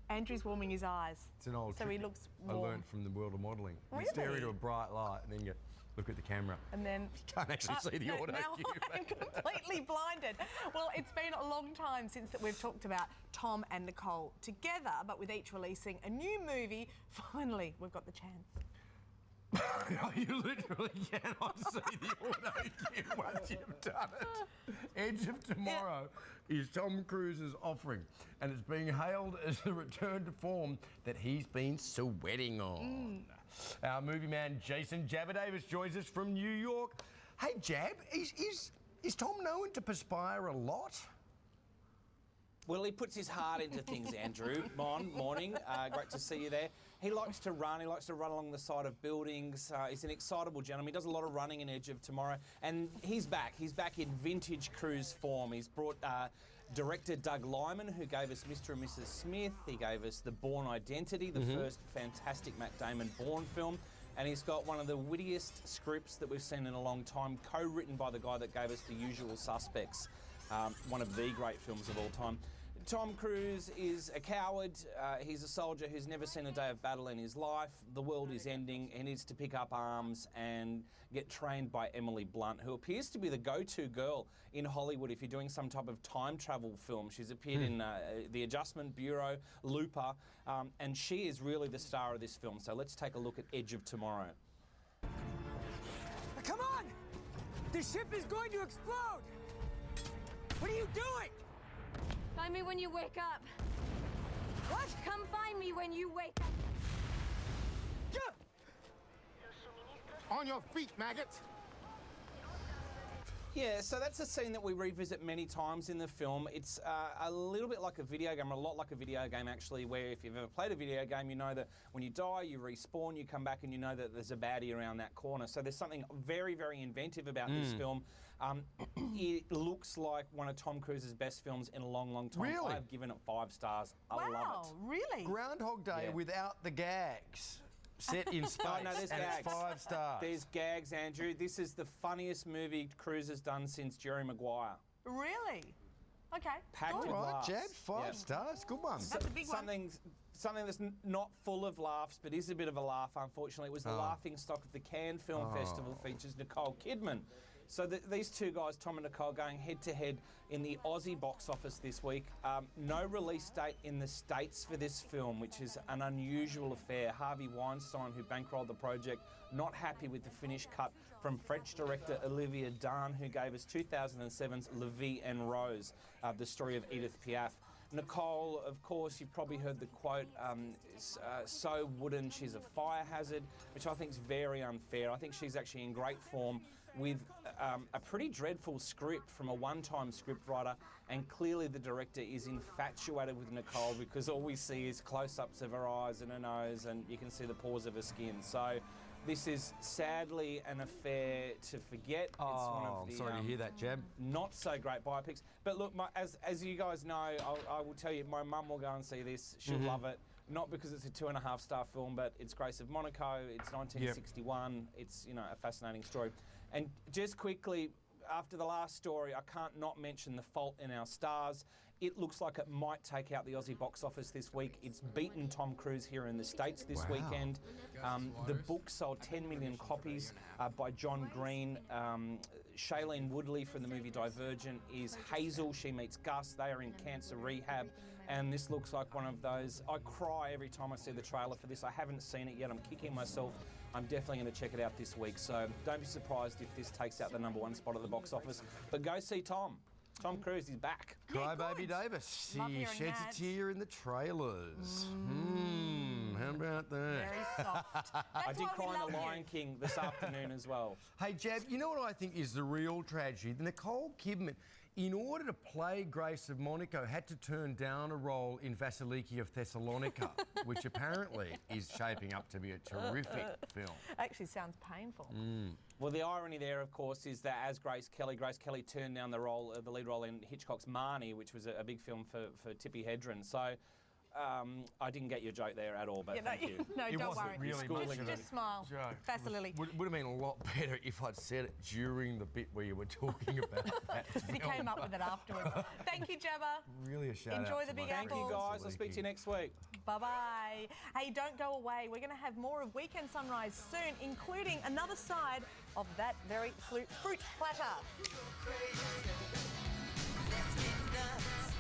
Andrew's warming his eyes. It's an old so trick he looks I warm. learned from the world of modelling. Really? You stare into a bright light and then you look at the camera. And then... You can't actually see the auto now cue. I'm completely blinded. Well, it's been a long time since that we've talked about Tom and Nicole together, but with each releasing a new movie, finally we've got the chance. You literally cannot see the auto cue once you've done it. Edge of Tomorrow is Tom Cruise's offering, and it's being hailed as the return to form that he's been sweating on. Our movie man Jason Jabba Davis joins us from New York. Hey Jab, is Tom known to perspire a lot? Well, he puts his heart into things, Andrew. Morning. Great to see you there. He likes to run. He likes to run along the side of buildings. He's an excitable gentleman. He does a lot of running in Edge of Tomorrow. And he's back. He's back in vintage Cruise form. He's brought director Doug Liman, who gave us Mr. and Mrs. Smith. He gave us The Bourne Identity, the first fantastic Matt Damon Bourne film. And he's got one of the wittiest scripts that we've seen in a long time, co-written by the guy that gave us The Usual Suspects, one of the great films of all time. Tom Cruise is a coward. He's a soldier who's never seen a day of battle in his life. The world is ending. He needs to pick up arms and get trained by Emily Blunt, who appears to be the go-to girl in Hollywood if you're doing some type of time travel film. She's appeared in The Adjustment Bureau, Looper, and she is really the star of this film. So let's take a look at Edge of Tomorrow. Come on! The ship is going to explode! What are you doing? Find me when you wake up. What? Come find me when you wake up. On your feet, maggot! Yeah, so that's a scene that we revisit many times in the film. It's a little bit like a video game, or a lot like a video game actually, where if you've ever played a video game, you know that when you die, you respawn, you come back and you know that there's a baddie around that corner. So there's something very, very inventive about this film. It looks like one of Tom Cruise's best films in a long, long time. Really? I've given it 5 stars. I love Wow, it. really? Groundhog Day Yeah. without the gags. Set in space, Oh, no, there's and gags. it's 5 stars. There's gags, Andrew. This is the funniest movie Cruise has done since Jerry Maguire. Really? Okay. Packed cool. with All right, laughs. Jab, 5 stars. Good one. That's a big one. Something that's not full of laughs, but is a bit of a laugh, unfortunately. It was the laughing stock of the Cannes Film Festival, features Nicole Kidman. So these two guys, Tom and Nicole, going head-to-head in the Aussie box office this week. No release date in the States for this film, which is an unusual affair. Harvey Weinstein, who bankrolled the project, not happy with the finished cut from French director Olivier Dahan, who gave us 2007's La Vie en Rose, the story of Edith Piaf. Nicole, of course, you've probably heard the quote, so wooden she's a fire hazard, which I think is very unfair. I think she's actually in great form with a pretty dreadful script from a one-time scriptwriter, and clearly the director is infatuated with Nicole because all we see is close-ups of her eyes and her nose, and you can see the pores of her skin. So this is sadly an affair to forget. It's one of I'm the, sorry to hear that, Jab. not so great biopics. But look, as you guys know, I will tell you, my mum will go and see this. She'll love it. Not because it's a 2.5-star film, but it's Grace of Monaco. It's 1961. It's, you know, a fascinating story. And just quickly, after the last story, I can't not mention The Fault in Our Stars. It looks like it might take out the Aussie box office this week. It's beaten Tom Cruise here in the States this weekend. The book sold 10 million copies by John Green. Shailene Woodley from the movie Divergent is Hazel. She meets Gus. They are in cancer rehab. And this looks like one of those. I cry every time I see the trailer for this. I haven't seen it yet. I'm kicking myself. I'm definitely going to check it out this week. So don't be surprised if this takes out the #1 spot at the box office. But go see Tom. Tom Cruise is back. Cry Yeah, Baby good. Davis. Love He hearing sheds that. a tear in the trailers. How about that? Very soft. I did cry in The Lion King this afternoon as well. Hey, Jab, you know what I think is the real tragedy? Nicole Kidman, in order to play Grace of Monaco, had to turn down a role in Vasiliki of Thessalonica, which apparently is shaping up to be a terrific film. Actually sounds painful. Well, the irony there, of course, is that as Grace Kelly turned down the lead role in Hitchcock's Marnie, which was a big film for Tippi Hedren. So I didn't get your joke there at all, but thank you. No, It don't wasn't worry. really Just smile. Joke. Facility. Would have been a lot better if I'd said it during the bit where you were talking about that. But he came up with it afterwards. Thank you, Jabba. Really a shout out. Enjoy to the Big my Thank Apple. you, friend guys. I'll speak to you Vasiliki. next week. Bye-bye. Hey, don't go away. We're going to have more of Weekend Sunrise soon, including another side of that very fruit platter. Let's get nuts.